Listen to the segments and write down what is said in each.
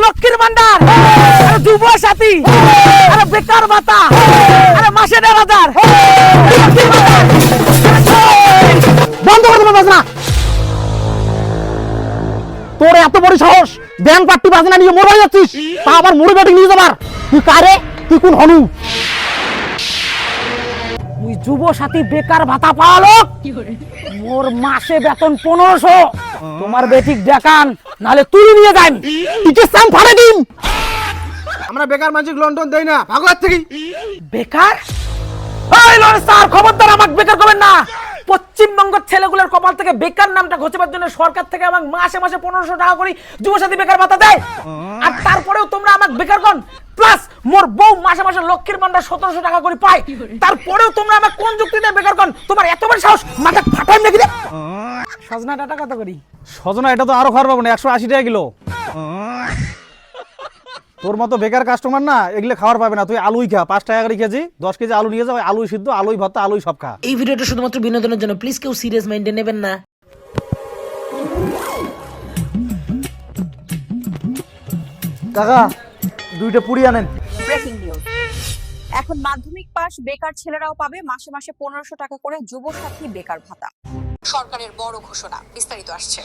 লক্ষ্মীর ভান্ডার, আরে যুব সাথী, আরে বেকার ভাতা, আরে মাসে ১,৫০০। বন্ধ করে দেবো বাজনা। তোর এত বড় সাহস, ব্যাংক পার্টি বাজনা নিয়ে মোড় হয়ে যাচ্ছিস, তা আবার মুড়ি বাটি নিয়ে যাবার। তুই কারে, তুই কোন হনু? তুই যুব সাথী বেকার ভাতা পাওয়ালো, মোর মাসে বেতন ১৫০০। তোমার বেটিক দেখান, নালে তুই নিয়ে যান, টিকে সাম ফাড়ে দিন। আমরা বেকার মাঝিক লন্ডন দেই না, ভাগবত থেকে। বেকার? এই লরে স্যার, খবরদার আমাকে বেকার করবেন না। পশ্চিমবঙ্গের ছেলেগুলোর কপাল থেকে বেকার নামটা ঘোচাবার জন্য সরকার থেকে আমাকে মাসে মাসে ১৫০০ টাকা করে যুবসাথী বেকার ভাতা দেয়। আর তারপরেও তোমরা আমাকে বেকার কোন, প্লাস মোর বউ মাসে মাসে লক্ষ্মীর ভান্ডার ১৭০০ টাকা করে পায়। তারপরেও তোমরা আমাকে কোন যুক্তিতে বেকার কোন? তোমার এত বড় সাহস, মাথা ফাটাই নাকি রে? সজনা ডাটা কত করি? সজনা এটা তো আরো খারাপ হবে না, ১৮০ টাকা কিলো। তোর মতো বেকার কাস্টমার না এগুলো খাওয়ার পাবে না। তুই আলুই খা, 5 টাকা করে কেজি, 10 কেজি আলু নিয়ে যাও, আলুই সিদ্ধ, আলুই ভর্তা, আলুই সব খা। এই ভিডিওটা শুধুমাত্র বিনোদনের জন্য, প্লিজ কেউ সিরিয়াস মাইন্ডে নেবেন না। কাকা 2টা পুরি আনেন। ব্রেকিং নিউজ, এখন মাধ্যমিক পাস বেকার ছেলেরাও পাবে মাসে মাসে ১৫০০ টাকা করে যুবসাথী বেকার ভাতা। সরকারের বড় ঘোষণা, বিস্তারিত আসছে।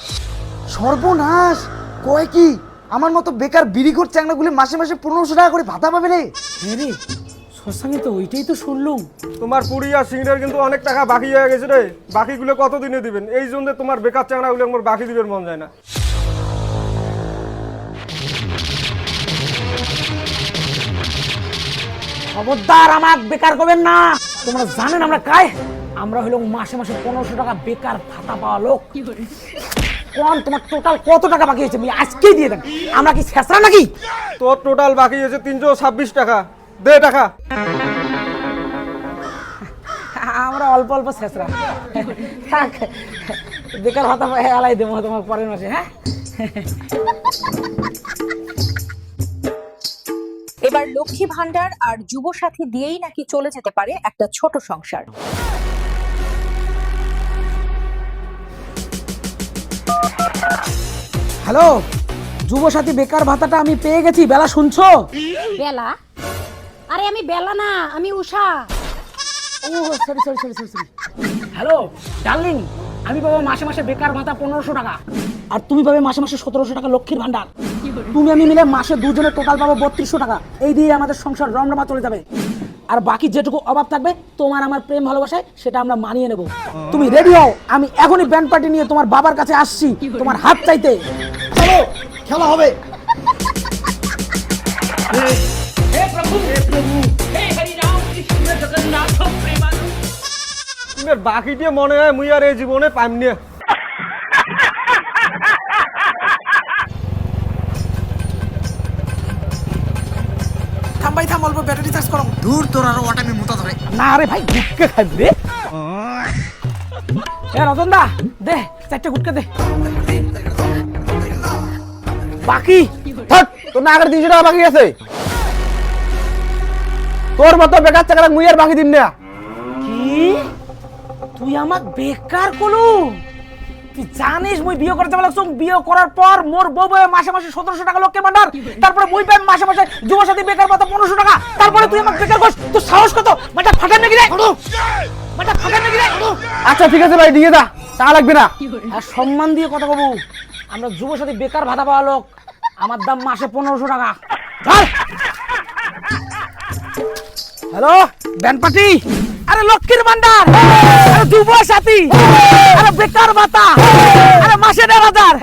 সর্বনাশ, কয় কি আমার মতো বেকার বিড়িঘর চ্যাংড়াগুলি মাসে মাসে ১৫০০ টাকা করে ভাতা পাবে রে? রে সসাঙ্গে তো ওইটাই তো শুনলুম। তোমার পুরি আর সিংড়ার কিন্তু অনেক টাকা বাকি হয়ে গেছে রে। বাকিগুলো কত দিনে দিবেন? এই জন্য তোমার বেকার চাংড়াগুলো আমার বাকি দিবের মন যায় না। খবরদার আমাকে বেকার করবেন না। তোমরা জানেন আমরা কায়? আমরা হলো মাসে মাসে ১৫০০ টাকা বেকার ভাতা পাওয়া লোক। কোন তোমার টোটাল কত টাকা বাকি আছে আমি আজকেই দিয়ে দেন। আমরা কি ছেঁচড়া নাকি? তোর টোটাল বাকি হয়েছে ৩২৬ টাকা। দে টাকা। আমরা অল্প অল্প ছেঁচড়া। থাক, বেকার ভাতা এলাই দেবো তোমার পরের মাসে। হ্যাঁ, এবার লক্ষ্মী ভান্ডার আর যুবসাথী দিয়েই নাকি চলে যেতে পারে একটা ছোট সংসার। হ্যালো, যুবসাথী বেকার ভাতাটা আমি পেয়ে গেছি। বেলা শুনছো? বেলা? আরে আমি বেলা না, আমি উষা। ও sorry sorry sorry sorry. Hello darling, আমি পাবো মাসে মাসে বেকার ভাতা ১৫০০ টাকা, আর তুমি পাবে মাসে মাসে ১৭০০ টাকা লক্ষ্মীর ভান্ডার। তুমি আমি মিলে মাসে দুজনে টোটাল পাবো ৩২০০ টাকা। এই দিয়ে আমাদের সংসার রমরমা চলে যাবে। আর বাকি যেটুকু অভাব থাকবে তোমার আমার প্রেম ভালোবাসায়, সেটা আমরা মানিয়ে নেব। তুমি রেডি হও, আমি এখনই ব্যান্ড পার্টি নিয়ে তোমার বাবার কাছে আসছি তোমার হাত চাইতে। চলো খেলা হবে। তোমার বাকি দিয়ে মনে হয় মুই আর এই জীবনে পাইম নিয়ে। থাম ভাই থাম, অল্প ব্যাটারি চার্জ করো। দূর তোর আরো ওটামি মোটা ধরে। না রে ভাই, গুটকে খাবি রে। এ রতন দা, দে 4টে গুটকে দে। বাকি তোর না আগের ৩০০ টাকা বাকি আছে। তোর মতো বেকার চাকরা মুই আর বাকি দিন না। কি তুই আমাক বেকার করলু? তুই জানিস মুই বিয়ে করতে লাগছো? বিয়ে করার পর মোর বউ মাসে মাসে ১৭০০ টাকা লক্ষ্মীর ভান্ডার, তারপরে মুই পাই মাসে মাসে যুবসাথী বেকার ভাতা ১৫০০ টাকা। তারপরে তুই আমাকে বেকার করছ? তোর সাহস কত? মাথা ফাটান নাকি রে? মাথা ফাটান নাকি রে? আচ্ছা ঠিক আছে ভাই, দিয়ে দা, টাকা লাগবে না। আর সম্মান দিয়ে কথা কব। আমরা যুবসাথী বেকার ভাতা পাওয়া লোক, আমার দাম মাসে ১৫০০ টাকা। চল। হ্যালো ব্যান্ড পার্টি, আরে লক্ষ্মীর ভান্ডার, আরে যুব সাথী, আরে বেকার ভাতা, আরে মাসে ১,৫০০।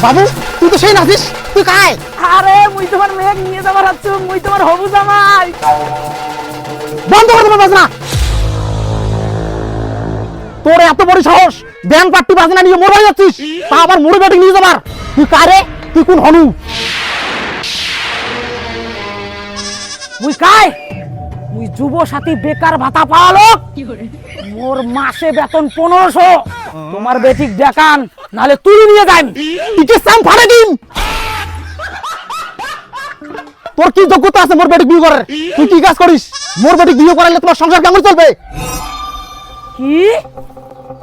বাবু তুই তো সেই নাচিস, তুই কায়? আরে মুই তোমার মেয়ে নিয়ে যাবার আছো, মুই তোমার হবু জামাই। বন্ধ করে দেবো বাজনা। তোর এত বড় সাহস, ব্যাংক পার্টি বাজনা নিয়ে মোড় হয়ে যাচ্ছিস, তা আবার মোড়ে ব্যাটিং নিয়ে যাবার? তুই কারে? তুই কোন হনু? মুই কাই? মুই যুব সাথী বেকার ভাতা পাওয়ালো, মোর মাসে বেতন 1500। তোমার বেটিক দেখান, নালে তুই নিয়ে যাই। টিকে সাম ফাড়ে দিন। তোর কি যোগ্যতা আছে মোর বেটিক বিয়ে করার? তুই কি কাজ করিস? মোর বেটিক বিয়ে করাইলে তোমার সংসার কেমন চলবে? কি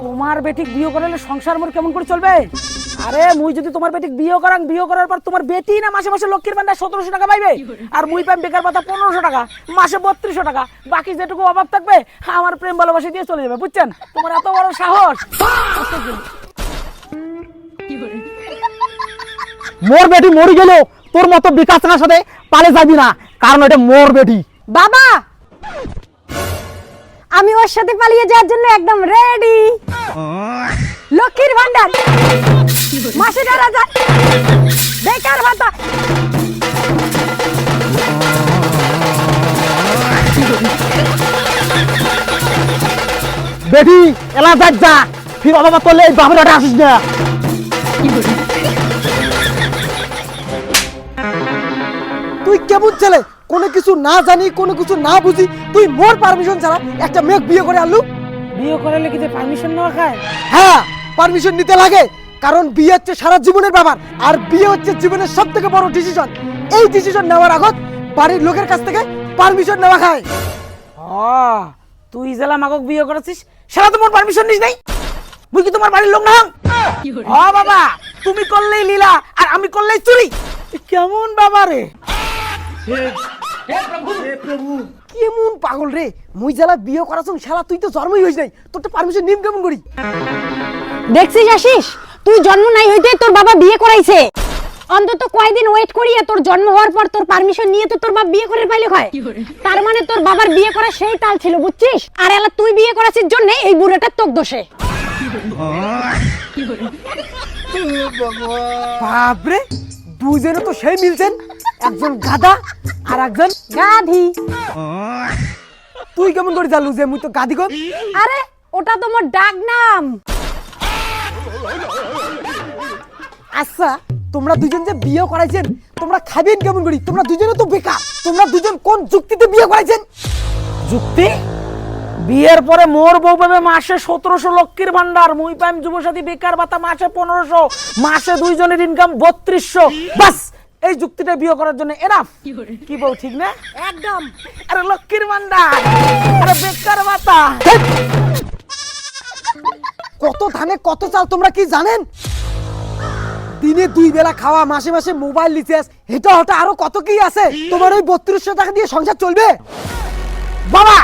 তোমার বেটিক বিয়ে করালে সংসার মোর কেমন করে চলবে? আরে মুই যদি তোমার বেটিক বিয়ে করার পর তোমার বেটি না মাসে মাসে লক্ষ্মীর ভান্ডার 1700 টাকা পাইবে, আর মুই পাইম বেকার ভাতা 1500 টাকা, মাসে 3200 টাকা। বাকি যেটুকু অভাব থাকবে আমার প্রেম ভালোবাসা দিয়ে চলে যাবে, বুঝছেন? তোমার এত বড় সাহস! মোর বেটি মরি গেল, তোর মতো বিকাশনার সাথে পালে যাবি না, কারণ এটা মোর বেটি। বাবা, আমি ওর সাথে পালিয়ে যাওয়ার জন্য একদম রেডি। লক্ষ্মীর ভান্ডার, মাসে 4000, বেকার ভাতা। বেটি এলা যাক যা, ফির অবাবা করলে এই বাবুর হাটে আসিস না। তুই কেমন ছেলে? কোনো কিছু না জানি, কোনো কিছু না বুঝি তুই মোর পারমিশন ছাড়া একটা মেয়ে বিয়ে করে আনলু? বিয়ে করালে কি পারমিশন নেওয়া খায়? হ্যাঁ, পারমিশন নিতে লাগে, কারণ বিয়ে হচ্ছে সারা জীবনের ব্যাপার, আর বিয়ে হচ্ছে জীবনের সব থেকে বড় ডিসিশন। এই ডিসিশন নেওয়ার আগত বাড়ির লোকের কাছ থেকে পারমিশন নেওয়া খায়। তুই জেলা মাগক বিয়ে করেছিস, সেটা তোমার পারমিশন নিস নাই? মুই কি তোমার বাড়ির লোক না? বাবা, তুমি করলেই লীলা আর আমি করলেই চুরি। কেমন বাবা রে? কেমন পাগল রে? মুই জেলা বিয়ে করাছুম, শালা তুই তো জন্মই হইস নাই, তোর তো পারমিশন নিম কেমন করি? দেখছিস আশিস, তুই জন্ম নাই হইতে তোর বাবা বিয়ে করাইছে। অন্তত কয়দিন ওয়েট করিয়ে তোর জন্ম হওয়ার পর তোর পারমিশন নিয়ে তো তোর বাপ বিয়ে করে পাইলে হয়। তার মানে তোর বাবার বিয়ে করা সেই তাল ছিল, বুঝছিস? আর এলা তুই বিয়ে করাছিস জন্য এই বুড়োটা তোর দোষে। বাপরে, দুজনে তো সেই মিলছেন, একজন গাধা আর একজন গাধি। তুই কেমন করে জানলু যে মুই তো গাধি কম? আরে ওটা তোমার ডাক নাম। আচ্ছা, তোমরা দুজন যে বিয়ে করাইছেন, তোমরা খাবেন কেমন করি? তোমরা দুজনে তো বেকার, তোমরা দুজন কোন যুক্তিতে বিয়ে করাইছেন? যুক্তি? বিয়ের পরে মোর বউ পাবে মাসে 1700 লক্ষ্মীর ভান্ডার, মুই পাইম যুবসাথী বেকার ভাতা মাসে 1500, মাসে দুইজনের ইনকাম 3200। বাস এই যুক্তিটা বিয়ে করার জন্য এনাফ। কি বউ ঠিক না? একদম। আরে লক্ষ্মীর ভান্ডার, আরে বেকার ভাতা। কত ধানে কত চাল তোমরা কি জানেন? দিনে 2 বেলা খাওয়া, মাসে মাসে মোবাইল রিচার্জ, এটা হটা আরো কত কি আছে? তোমার ওই 3200 টাকা দিয়ে সংসার চলবে? বাবা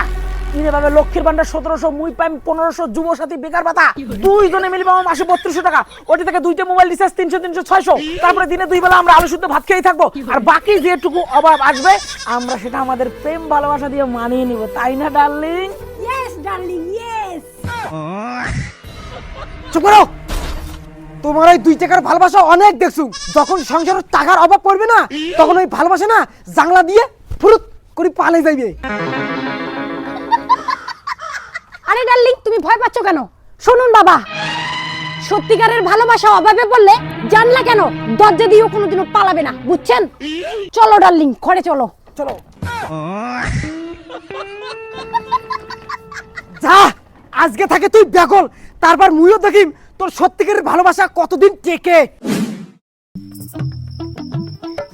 ইনে ভাবে লক্ষ্মীর ভান্ডার 1700, মুই পাইম 1500 যুবসাথী বেকার ভাতা, দুইজনে মিলে পাবো মাসে 3200 টাকা। ওটি থেকে দুইটা মোবাইল রিচার্জ 300 300 600, তারপরে দিনে 2 বেলা আমরা আলু শুদ্ধ ভাত খেয়েই থাকবো, আর বাকি যেটুকু অভাব আসবে আমরা সেটা আমাদের প্রেম ভালোবাসা দিয়ে মানিয়ে নিব, তাই না ডার্লিং? Yes darling, yes. চুপ করো। তোমার ওই 2 টাকার ভালোবাসা অনেক দেখছু, যখন সংসারের টাকার অভাব পড়বে না, তখন ওই ভালোবাসা না জাংলা দিয়ে ফুরুত করে পালে যাইবে। আরে ডার্লিং, তুমি ভয় পাচ্ছ কেন? শুনুন বাবা, সত্যিকারের ভালোবাসা অভাবে পড়লে জানলা কেন দরজা দিয়েও কোনোদিনও পালাবে না, বুঝছেন? চলো ডার্লিং, ঘরে চলো। চলো যা, আজকে থাকে তুই বেগল, তারপর মুইও দেখিম তোর সত্যিকারের ভালোবাসা কতদিন টেকে।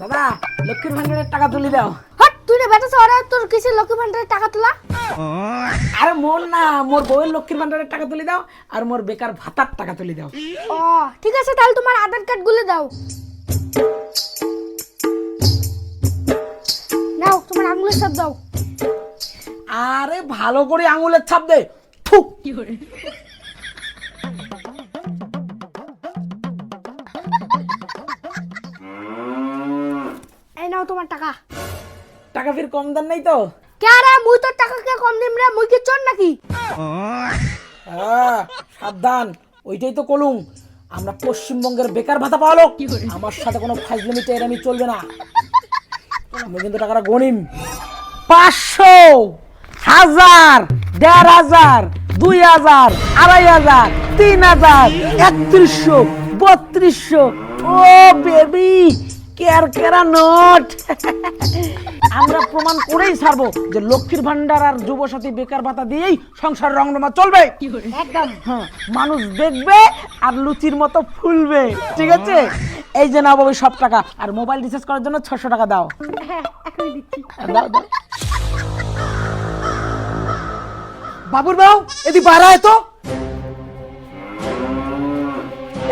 দাদা লক্ষ্মীর ভান্ডারের টাকা তুলে দাও। হট, তুই না বেটা সরা, তোর কিসে লক্ষ্মী ভান্ডারের টাকা তোলা? আরে মোর না, মোর বউয়ের লক্ষ্মীর ভান্ডারের টাকা তুলে দাও, আর মোর বেকার ভাতার টাকা তুলে দাও। ও ঠিক আছে, তাহলে তোমার আধার কার্ড গুলো দাও। নাও তোমার আঙুলের ছাপ দাও। আরে ভালো করে আঙুলের ছাপ দে। থুক। এই নাও তোমার টাকা। টাকা ফির কম দান নাই তো? কে রে, মুই তোর টাকা কে কম দিম রে? মুই কি চোর নাকি? সাবধান, ওইটাই তো কলুম। আমরা পশ্চিমবঙ্গের বেকার ভাতা পাওয়ালো, আমার সাথে কোনো ফাজলামি টেরামি চলবে না। আমি কিন্তু টাকাটা গণিম। 500, 1000, 1500, 2000, 2500, 3000, 3100, 3200। ও বেবি, কেরা নোট। আমরা প্রমাণ করেই ছাড়বো যে লক্ষ্মীর ভান্ডার আর যুবসাথী বেকার ভাতা দিয়েই সংসার রংরমা চলবে। একদম। হ্যাঁ, মানুষ দেখবে আর লুচির মতো ফুলবে। ঠিক আছে, এই যে নাও বাবু সব টাকা, আর মোবাইল রিচার্জ করার জন্য 600 টাকা দাও। হ্যাঁ, এখনই দিচ্ছি। দাও দাও। বাবুর বাবু এদিকে বাড়ায় তো।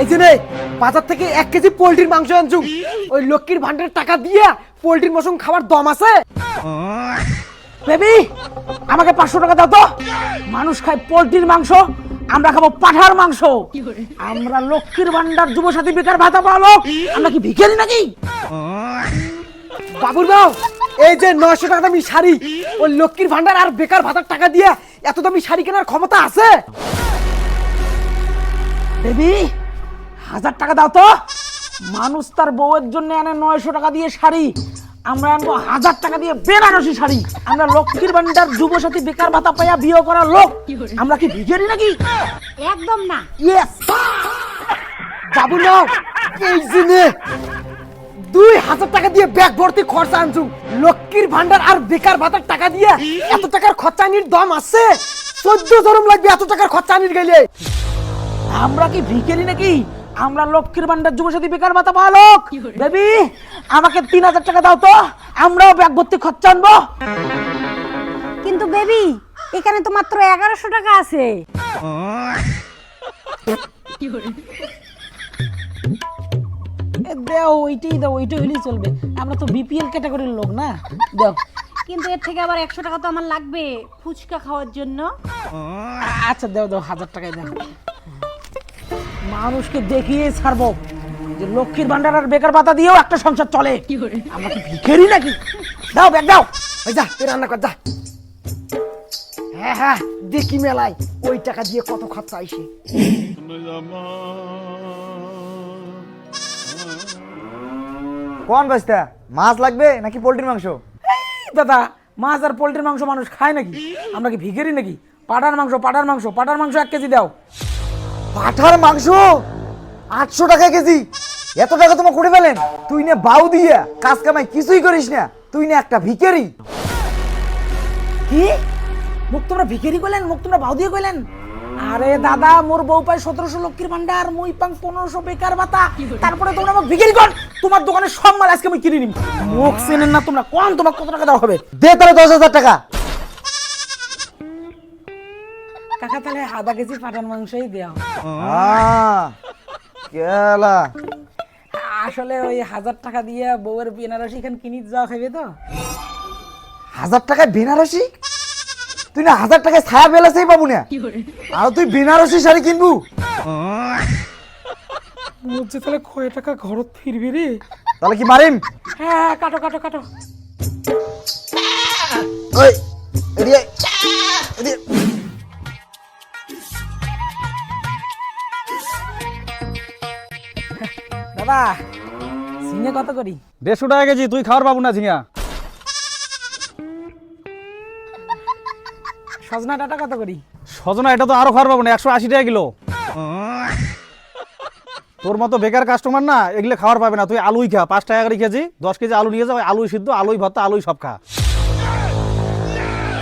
এই যে নে, বাজার থেকে 1 কেজি পোল্ট্রির মাংস আনছু। ওই লক্ষ্মীর ভান্ডারের টাকা দিয়ে পোল্ট্রির মশং খাবার দম আছে? বেবি, আমাকে 500 টাকা দাও তো। মানুষ খায় পোল্ট্রির মাংস, আমরা খাবো পাঠার মাংস। আমরা লক্ষ্মীর ভান্ডার যুবসাথী বেকার ভাতা পালো, আমরা কি ভিখারি নাকি? বাবুর বাবু, এই যে 900 টাকা দামি শাড়ি, ওই লক্ষ্মীর ভান্ডার আর বেকার ভাতার টাকা দিয়ে এত দামি শাড়ি কেনার ক্ষমতা আছে? বেবি, 1000 টাকা দাও তো। মানুষ তার বউয়ের জন্য আনে 900 টাকা দিয়ে শাড়ি, আমরা আনবো 1000 টাকা দিয়ে বেনারসি শাড়ি। আমরা লক্ষ্মীর ভান্ডার যুবসাথী বেকার ভাতা পাইয়া বিয়ে করার লোক, আমরা কি ভিখারি নাকি? একদম না। ইয়েস। বাবুর বাবু, এই যে নে, 2000 টাকা দিয়ে ব্যাগ ভর্তি খরচা আনছু। লক্ষ্মীর ভান্ডার আর বেকার ভাতার টাকা দিয়ে এত টাকার খরচা আনির দম আছে? 14 জনম লাগবে এত টাকার খরচা আনির গেলে। আমরা কি ভিখারি নাকি? আমরা লক্ষ্মীর ভান্ডার যুবসাথী বেকার ভাতা পাওয়া লোক। বেবি, আমাকে 3000 টাকা দাও তো, আমরাও ব্যাগ ভর্তি খরচা আনবো। কিন্তু বেবি, এখানে তো মাত্র 1100 টাকা আছে। দেও, ওইটাই দাও, ওইটাই হলেই চলবে। আমরা তো বিপিএল ক্যাটাগরির লোক না। দাও। কিন্তু এর থেকে আবার 100 টাকা তো আমার লাগবে ফুচকা খাওয়ার জন্য। আচ্ছা দাও দাও, 1000 টাকাই দাও। মানুষকে দেখিয়ে ছাড়বো যে লক্ষ্মীর ভান্ডার আর বেকার ভাতা দিয়েও একটা সংসার চলে। আমরা কি ভিখারি নাকি? দাও ব্যাগ দাও। এই যা, তুই রান্না কর যা। হ্যাঁ হ্যাঁ, দেখি মেলায় ওই টাকা দিয়ে কত খরচা আইসে। কোন বাস্তা মাছ লাগবে নাকি পোল্ট্রির মাংস? দাদা, মাছ আর পোল্ট্রির মাংস মানুষ খায় নাকি? আমরা কি ভিখারি নাকি? পাঠার মাংস, পাঠার মাংস, পাঠার মাংস 1 কেজি দাও। পাঠার মাংস 800 টাকা কেজি। এত টাকা তোমার করে পেলেন? তুই না বাউ দিয়া কাজ কামাই কিছুই করিস না, তুই না একটা ভিখারি। কি মুখ তোমরা ভিখারি কইলেন? মুখ তোমরা বাউ দিয়ে কইলেন? আরে দাদা, মোর বউ পায় 1700 লক্ষ্মীর ভান্ডার, মুই পাং 1500 বেকার ভাতা, তারপরে তোমরা আমাকে ভিখারি কর। তোমার দোকানে সব মাল আজকে আমি কিনে নিব। মুখ চেনেন না তোমরা? কোন তোমার কত টাকা দেওয়া হবে? দে তাহলে 10,000 টাকা। কাকা, তাহলে 1/2 কেজি পাঠার মাংসই দেও। কেলা আসলে ওই 1000 টাকা দিয়ে বউয়ের বেনারসি খান কিনি যাওয়া খাইবে তো। 1000 টাকায় বেনারসি? তুই না 1000 টাকায় ছায়া বেলাছেই পাবো না, আর তুই বেনারসি শাড়ি কিনবু? বলছে তাহলে কয় টাকা ঘরত ফিরবি রে? তাহলে কি মারিম? হ্যাঁ, কাটো কাটো কাটো। ওই এদিকে এদিকে। দাদা, ঝিঙে কত করি? 150 টাকা কেজি। তুই খাওয়ার পাবো না ঝিঙা। সজনা ডাঁটা কত করি? সজনা এটা তো আরো খাওয়ার পাবো না, 180 টাকা কিলো। তোর মতো বেকার কাস্টমার না, এগুলো খাওয়ার পাবে না। তুই আলুই খা, 5 টাকা করে কেজি। 10 কেজি আলু নিয়ে যাও, আলুই সিদ্ধ, আলুই ভর্তা, আলুই সব খা।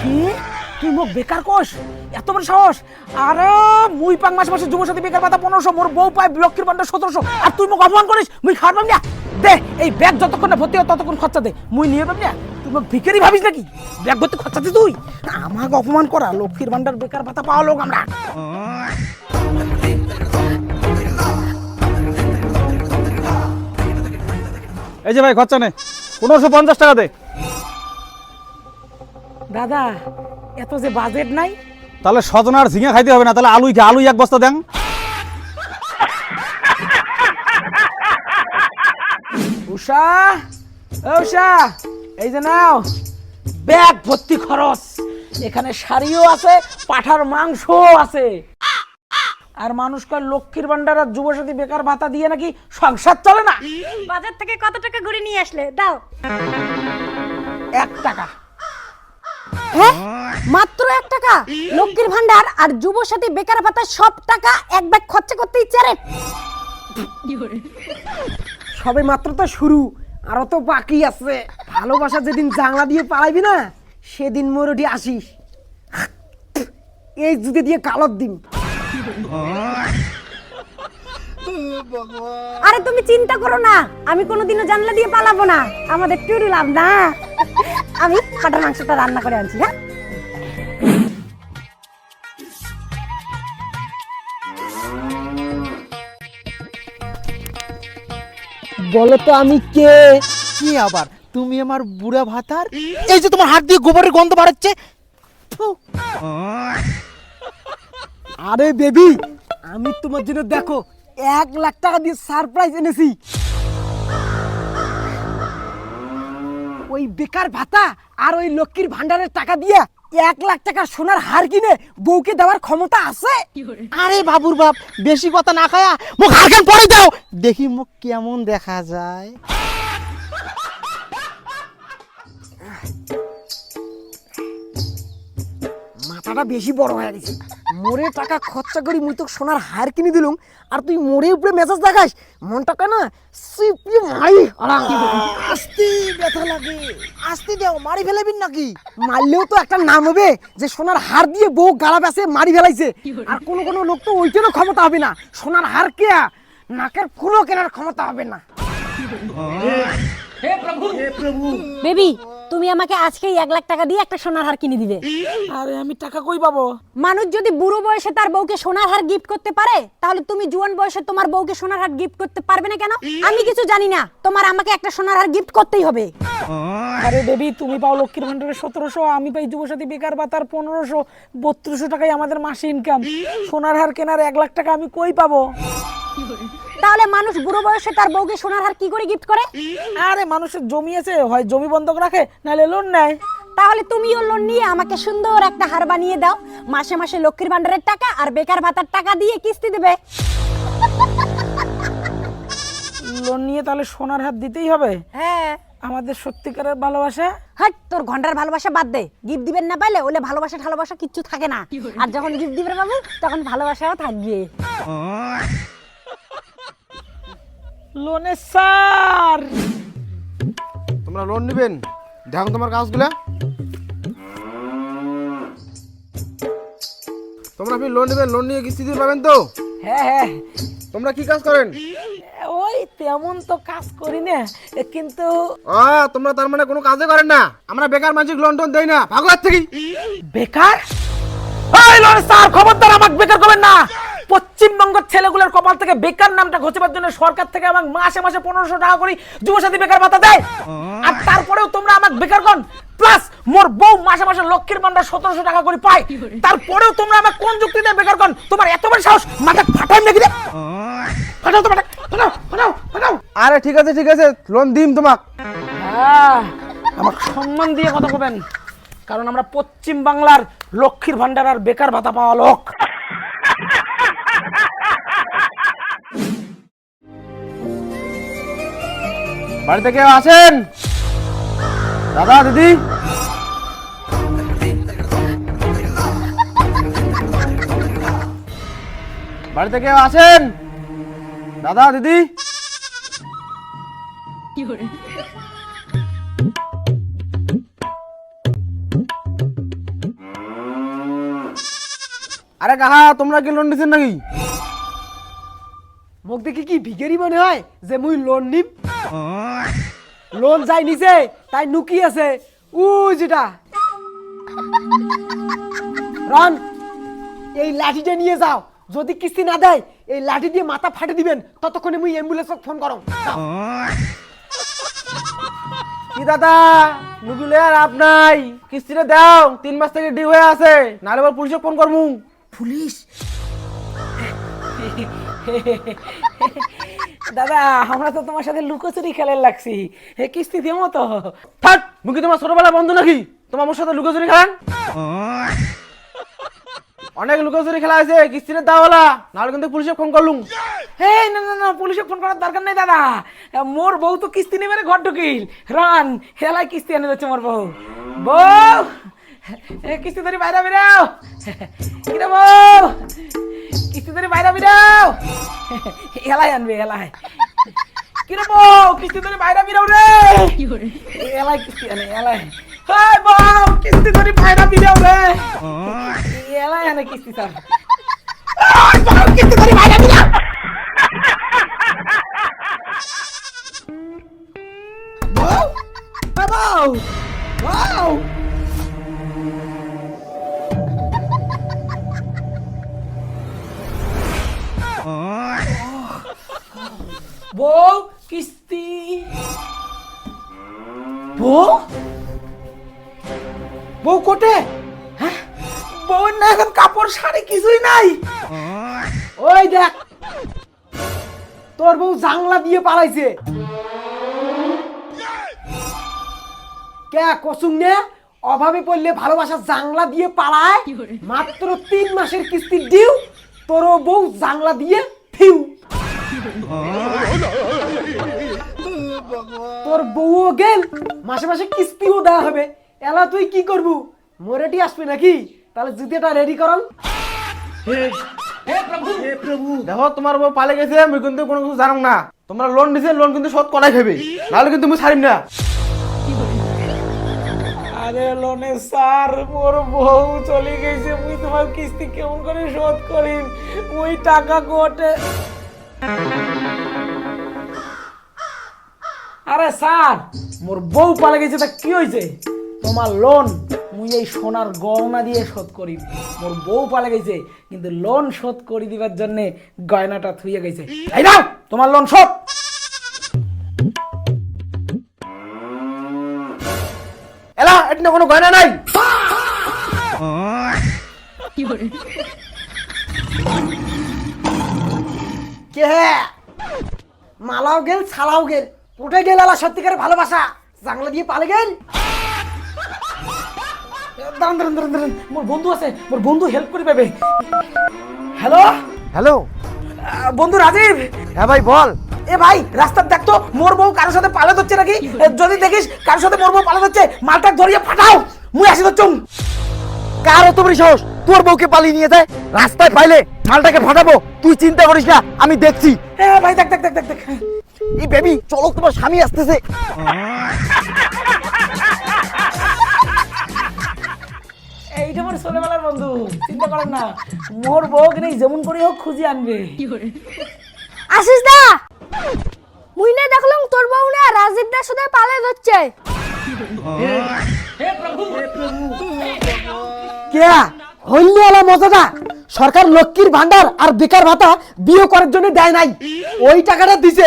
কি তুই মুখ বেকার কোষ? এত বড় সাহস? আরে মুই পাং মাসে মাসে যুবসাথী বেকার ভাতা 1500, মোর বউ পায় লক্ষ্মীর ভান্ডার 1700, আর তুই মুখ অপমান করিস? মুই খাওয়ার পাবি না? দে, এই ব্যাগ যতক্ষণ না ভর্তি হয় ততক্ষণ খরচা দে, মুই নিয়ে পাবি না? তুই মুখ ভিখারি ভাবিস নাকি? ব্যাগ ভর্তি খরচা দে তুই? আমাকে অপমান করা? লক্ষ্মীর ভান্ডার বেকার ভাতা পাওয়া লোক আমরা। এই যে ভাই, খরচা নে, 1550 টাকা দে। দাদা, এত যে বাজেট নাই। তাহলে সজনা আর ঝিঙে খাইতে হবে না, তাহলে আলুই খা, আলুই 1 বস্তা দেন। উষা, উষা, এই যে নাও ব্যাগ ভর্তি খরচ। এখানে শাড়িও আছে, পাঠার মাংসও আছে। আর মানুষ কয় লক্ষ্মীর ভান্ডার আর যুবসাথী বেকার ভাতা দিয়ে নাকি সংসার চলে না। বাজার থেকে কত টাকা ঘুরে নিয়ে আসলে? দাও। 1 টাকা। হ্যাঁ মাত্র 1 টাকা লক্ষ্মীর ভান্ডার আর যুবসাথী বেকার ভাতা সব টাকা এক ব্যাগ খরচা করতে ইচ্ছে রে। সবে মাত্র তো শুরু, আরো তো বাকি আছে। ভালোবাসা যেদিন জাংলা দিয়ে পালাইবি না সেদিন মোরটি আসিস। এই জুতে দিয়ে কালত দিন। আরে তুমি চিন্তা করো না, আমি কোনোদিনও জানলা দিয়ে পালাবো না। আমাদের টুরু লাভ না। আমি কাটার মাংসটা রান্না করে আনছি। হ্যাঁ বলো তো আমি কে? কি আবার তুমি আমার বুড়া ভাতার? এই যে তোমার হাত দিয়ে গোবরের গন্ধ বাড়াচ্ছে। আরে বেবি, আমি তোমার জন্য দেখো 1 লাখ টাকা দিয়ে সারপ্রাইজ এনেছি। ওই বেকার ভাতা আর ওই লক্ষ্মীর ভান্ডারের টাকা দিয়ে 1 লাখ টাকার সোনার হার কিনে বউকে দেওয়ার ক্ষমতা আছে। আরে বাবুর বাপ, বেশি কথা না খায়া মুখ হারখান পরে দাও, দেখি মুখ কেমন দেখা যায়। মাথাটা বেশি বড় হয়ে গেছে। মোরে টাকা খরচা করি মুই তো সোনার হার কিনে দিলুম, আর তুই মোরে উপরে মেজাজ দেখাস। মনটাকে না সিপি মারি। আস্তে ব্যথা লাগে, আস্তে দাও, মারি ফেলাবিন নাকি? মারলেও তো একটা নাম হবে যে সোনার হার দিয়ে বউ গালা বেসে মারি ফেলাইছে। আর কোনো কোনো লোক তো ওইটারও ক্ষমতা হবে না। সোনার হার কে নাকের ফুলও কেনার ক্ষমতা হবে না। বেবি তুমি আমাকে আজকেই 1 লাখ টাকা দিয়ে একটা সোনার হার কিনে দিবে। আরে আমি টাকা কই পাবো? মানুষ যদি বুড়ো বয়সে তার বউকে সোনার হার গিফট করতে পারে, তাহলে তুমি জুয়ান বয়সে তোমার বউকে সোনার হার গিফট করতে পারবে না কেন? আমি কিছু জানি না, তোমার আমাকে একটা সোনার হার গিফট করতেই হবে। আরে বেবি, তুমি পাও লক্ষ্মীর ভান্ডারের 1700, আমি পাই যুবসাথী বেকার ভাতার 1500, 3200 টাকাই আমাদের মাসে ইনকাম। সোনার হার কেনার 1 লাখ টাকা আমি কই পাবো? তাহলে মানুষ বুড়ো বয়সে তার বউকে সোনার হার কি করে গিফট করে? আরে মানুষের জমি আছে, হয় জমি বন্ধক রাখে, নাহলে লোন নেয়। তাহলে তুমিও লোন নিয়ে আমাকে সুন্দর একটা হার বানিয়ে দাও। মাসে মাসে লক্ষ্মীর ভান্ডারের টাকা আর বেকার ভাতার টাকা দিয়ে কিস্তি দেবে। লোন নিয়ে তাহলে সোনার হার দিতেই হবে। হ্যাঁ। আমাদের সত্যিকারের ভালোবাসা। হাট, তোর ঘন্টার ভালোবাসা বাদ দে। গিফট দিবেন না পাইলে ওলে ভালোবাসা কিচ্ছু থাকে না। আর যখন গিফট দিবেন বাবু তখন ভালোবাসাও থাকবে। লোনের স্যার, তোমরা লোন নেবেন, দেখো তোমার কাজগুলা। তোমরা ফির লোন নেবেন, লোন নিয়ে কিস্তি দিয়ে পাবেন তো? হ্যাঁ হ্যাঁ, তোমরা কি কাজ করেন? ওই তেমন তো কাজ করি না, কিন্তু তোমরা তার মানে কোনো কাজে করেন না? আমরা বেকার মানুষকে লোন টোন দেই না, ভাগো হাত থেকে। বেকার? এই লোনের স্যার, খবরদার আমাকে বেকার করবেন না। পশ্চিমবঙ্গের ছেলেগুলোর কপাল থেকে বেকার নামটা ঘোচাবার জন্য সরকার থেকে আমাকে মাসে মাসে 1500 টাকা করে যুবসাথী বেকার ভাতা দেয়। আর তারপরেও তোমরা আমাকে বেকার কর, প্লাস মোর বউ মাসে মাসে লক্ষ্মীর ভান্ডার 1700 টাকা করে পায়। তারপরেও তোমরা আমাকে কোন যুক্তিতে বেকার কর? তোমার এত বড় সাহস, মাথা ফাটাই নাকি রে? ফাটাও তো, ফাটাও। আরে ঠিক আছে লোন দিম তোমাক। হ্যাঁ, আমাকে সম্মান দিয়ে কথা বলবেন, কারণ আমরা পশ্চিম বাংলার লক্ষ্মীর ভান্ডার আর বেকার ভাতা পাওয়া লোক। বাড়িতে কেউ আছেন? দাদা দিদি, বাড়িতে কেউ আছেন? দাদা দিদি, আরে কাহা, তোমরা কি লোন নিছেন নাকি? মুখ দেখি কি ভিখারি মনে হয় যে মুই লোন নিম? লোন যাই নিছে তাই নুকি আছে উই যেটা। রন, এই লাঠিটা নিয়ে যাও, যদি কিস্তি না দেয় এই লাঠি দিয়ে মাথা ফাটে দিবেন, ততক্ষণে মুই অ্যাম্বুলেন্সকে ফোন করো। কি দাদা, নুগুলে আর আপ নাই, কিস্তিটা দাও, 3 মাস থেকে ডিউ হয়ে আছে, নাহলে আবার পুলিশে ফোন করমু। পুলিশ? দাদা, আমরা তো তোমার সাথে লুকোচুরি খেলার লাগছি, কিস্তি দিও তো। থাক, মুখি তোমার ছোটবেলা বন্ধু নাকি তোমার আমার সাথে লুকোচুরি খেলান? অনেক লুকোচুরি খেলা আছে, কিস্তিটা দাও বলা, নাহলে কিন্তু পুলিশে ফোন করলুম। এই না, পুলিশে ফোন করার দরকার নেই দাদা, মোর বউ তো কিস্তি নেবে ঘর ঢুকিল। রান হেলায় কিস্তি এনে যাচ্ছে মোর বউ। কিস্তি ধরে বাইরে বেরাও, কিরে বউ কিস্তি ধরে বাইরে বেরাও, এলাই আনবে এলাই, কিরে বউ কিস্তি ধরে বাইরে বেরাও রে, এলাই কিস্তি আনে এলাই, হাই বউ কিস্তি ধরে বাইরে বেরাও রে, এলাই আনে কিস্তি স্যার, বউ কিস্তি ধরে বাইরে বেরাও। বউ বউ বউ বউ কিস্তি, বউ বউ কোটে, হ্যাঁ বউর না এখন কাপড় শাড়ি কিছুই নাই। ওই দেখ তোর বউ জাংলা দিয়ে পালাইছে। কে কসুম নে অভাবে পড়লে ভালোবাসা জাংলা দিয়ে পালায়, মাত্র 3 মাসের কিস্তি ডিউ, তোর বউ জাংলা দিয়ে ফিউ। তোর বউও গেল, মাসে মাসে কিস্তিও দেওয়া হবে। এলা তুই কি করবু, মোরেটি আসবে নাকি? তাহলে জুতেটা রেডি করন। দেখো তোমার বউ পালে গেছে, আমি কিন্তু কোনো কিছু জানো না। তোমরা লোন দিছে, লোন কিন্তু শোধ করাই খাবে, নাহলে কিন্তু আমি ছাড়িম না। আরে লোনে স্যার মোর বউ চলে গেছে, মুই তোমার কিস্তি কেমন করে শোধ করিম, ওই টাকা কোটে। আরে স্যার মোর বউ পালে গেছে, তা কি হয়েছে? তোমার লোন মুই এই সোনার গয়না দিয়ে শোধ করিম। মোর বউ পালে গেছে কিন্তু লোন শোধ করে দিবার জন্য গয়নাটা থুইয়ে গেছে। এই নাও তোমার লোন শোধ। এলা এটা কোনো গয়না নাই। কে মালাও গেল ছালাও গেল, উঠে গেল আলা সত্যিকার ভালোবাসা, জাংলা দিয়ে পালে গেল। দাঁড়ান দাঁড়ান দাঁড়ান দাঁড়ান, মোর বন্ধু আছে, মোর বন্ধু হেল্প করে পাবে। হ্যালো হ্যালো, বন্ধু রাজীব। হ্যাঁ ভাই বল। এ ভাই রাস্তার দেখ তো মোর বউ কারোর সাথে পালাত হচ্ছে নাকি, যদি দেখিস কারোর সাথে মোর বউ পালাত হচ্ছে মালটা ধরিয়ে ফাটাও, মুই আসি তো চুম। কার অত বড় সাহস তোর বউকে পালিয়ে নিয়ে যায়? রাস্তায় পাইলে মালটাকে ফাটাবো, তুই চিন্তা করিস না, আমি দেখছি। হ্যাঁ ভাই দেখ দেখ দেখ দেখ দেখ। এই বেবি চলো, তোমার স্বামী আসতেছে। এইটা মোর ছোটবেলার বন্ধু, চিন্তা করেন না, মোর বউ কিনে যেমন করে হোক খুঁজে আনবে। আশিস দা, মুই না দেখলাম তোর বউ না রাজীব দার সাথে পালে যাচ্ছে। কে হইলে আলা মজাটা, সরকার লক্ষ্মীর ভান্ডার আর বেকার ভাতা বিয়ে করার জন্য দেয় নাই, ওই টাকাটা দিছে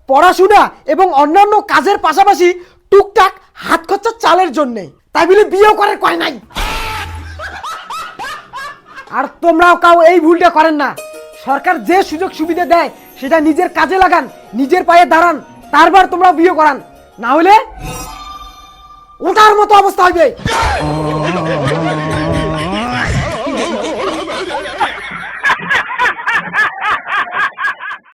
পড়াশোনা এবং অন্যান্য কাজের পাশাপাশি টুকটাক হাত খরচা চালের জন্য, তাই বলে বিয়ে করার কয় নাই। আর তোমরাও কাউ এই ভুলটা করেন না, সরকার যে সুযোগ সুবিধা দেয় সেটা নিজের কাজে লাগান, নিজের পায়ে দাঁড়ান, তারপর তোমরা বিয়ে করান, না হলে ওটার মতো অবস্থা হবে।